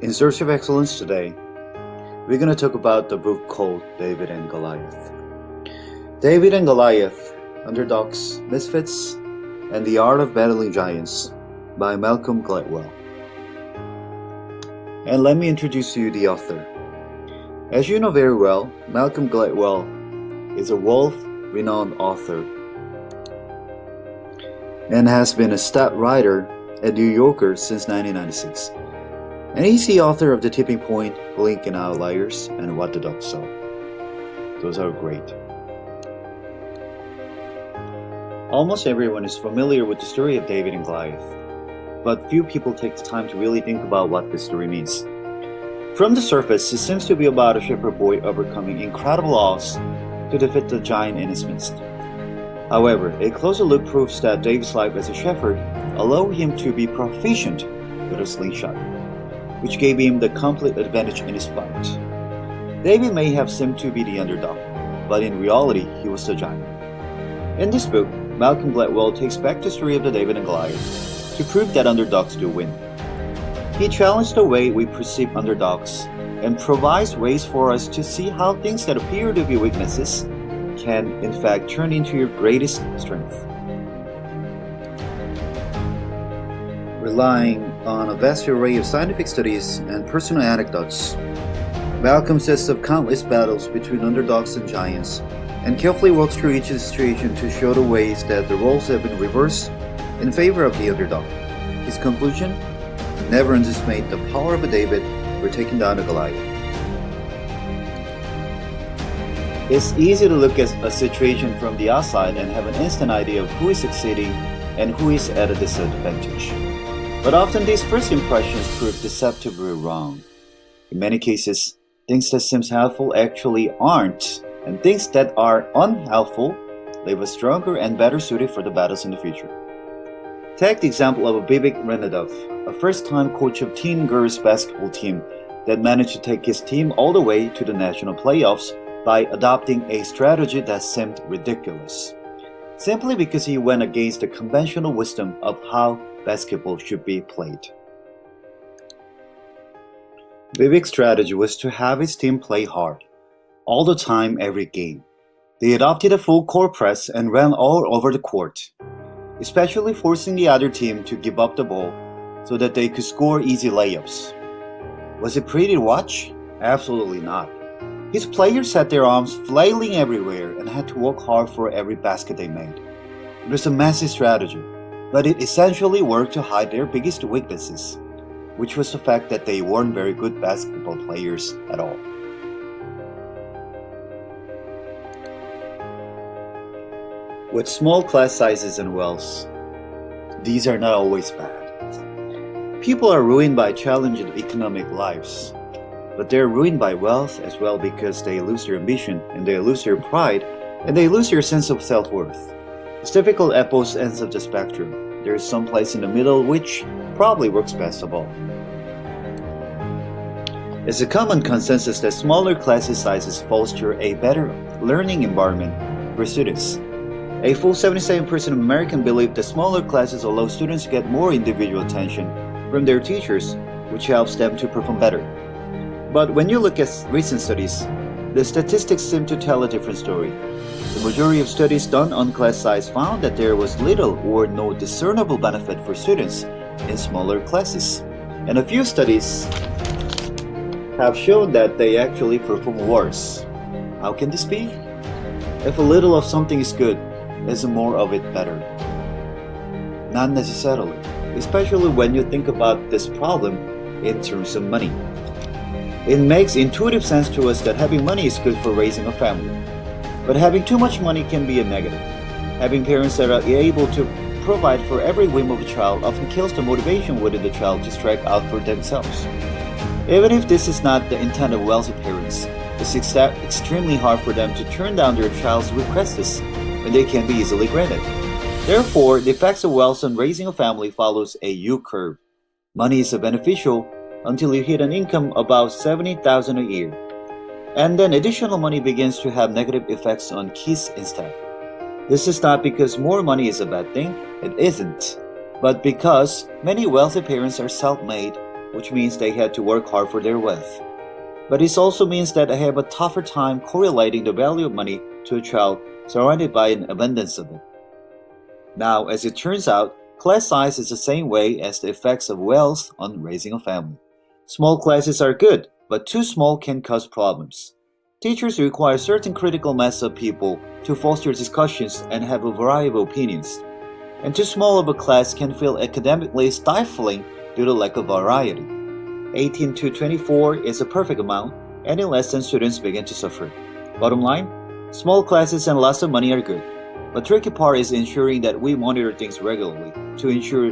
In Search of Excellence today, we're going to talk about the book called David and Goliath. David and Goliath, Underdogs, Misfits, and the Art of Battling Giants by Malcolm Gladwell. And let me introduce to you the author. As you know very well, Malcolm Gladwell is a world-renowned author and has been a stat writer at New Yorker since 1996. And he's the author of The Tipping Point, Blink and Outliers, and What the Dogs Saw. Those are great. Almost everyone is familiar with the story of David and Goliath, but few people take the time to really think about what this story means. From the surface, it seems to be about a shepherd boy overcoming incredible odds to defeat the giant in his midst. However, a closer look proves that David's life as a shepherd allowed him to be proficient with a slingshot, which gave him the complete advantage in his fight. David may have seemed to be the underdog, but in reality, he was the giant. In this book, Malcolm Gladwell takes back the story of the David and Goliath to prove that underdogs do win. He challenged the way we perceive underdogs and provides ways for us to see how things that appear to be weaknesses can in fact turn into your greatest strength. Relying on a vast array of scientific studies and personal anecdotes, Malcolm sets up countless battles between underdogs and giants and carefully walks through each situation to show the ways that the roles have been reversed in favor of the underdog. His conclusion? Never underestimate the power of a David for taking down a Goliath. It's easy to look at a situation from the outside and have an instant idea of who is succeeding and who is at a disadvantage. But often these first impressions prove deceptively wrong. In many cases, things that seem helpful actually aren't, and things that are unhelpful leave us stronger and better suited for the battles in the future. Take the example of Vivek Ranadov, a first-time coach of teen girls basketball team that managed to take his team all the way to the national playoffs by adopting a strategy that seemed ridiculous, simply because he went against the conventional wisdom of how basketball should be played. Vivek's strategy was to have his team play hard, all the time, every game. They adopted a full court press and ran all over the court, especially forcing the other team to give up the ball so that they could score easy layups. Was it pretty to watch? Absolutely not. His players had their arms flailing everywhere and had to work hard for every basket they made. It was a massive strategy, but it essentially worked to hide their biggest weaknesses, which was the fact that they weren't very good basketball players at all. With small class sizes and wealth, these are not always bad. People are ruined by challenging economic lives, but they're ruined by wealth as well because they lose their ambition and they lose their pride and they lose their sense of self-worth. It's difficult at both ends of the spectrum. There is some place in the middle which probably works best of all. It's a common consensus that smaller class sizes foster a better learning environment for students. A full 77% of Americans believe that smaller classes allow students to get more individual attention from their teachers, which helps them to perform better. But when you look at recent studies, the statistics seem to tell a different story. The majority of studies done on class size found that there was little or no discernible benefit for students in smaller classes. And a few studies have shown that they actually perform worse. How can this be? If a little of something is good, isn't more of it better? Not necessarily, especially when you think about this problem in terms of money. It makes intuitive sense to us that having money is good for raising a family. But having too much money can be a negative. Having parents that are able to provide for every whim of a child often kills the motivation within the child to strike out for themselves. Even if this is not the intent of wealthy parents, it's extremely hard for them to turn down their child's requests when they can be easily granted. Therefore, the effects of wealth on raising a family follows a U-curve. Money is beneficial until you hit an income about $70,000 a year. And then additional money begins to have negative effects on kids instead. This is not because more money is a bad thing, it isn't, but because many wealthy parents are self-made which means they had to work hard for their wealth. But this also means that they have a tougher time correlating the value of money to a child surrounded by an abundance of it. Now, as it turns out, class size is the same way as the effects of wealth on raising a family. Small classes are good, but too small can cause problems. Teachers require certain critical mass of people to foster discussions and have a variety of opinions. And too small of a class can feel academically stifling due to lack of variety. 18 to 24 is a perfect amount. Any less than students begin to suffer. Bottom line, small classes and lots of money are good. The tricky part is ensuring that we monitor things regularly to ensure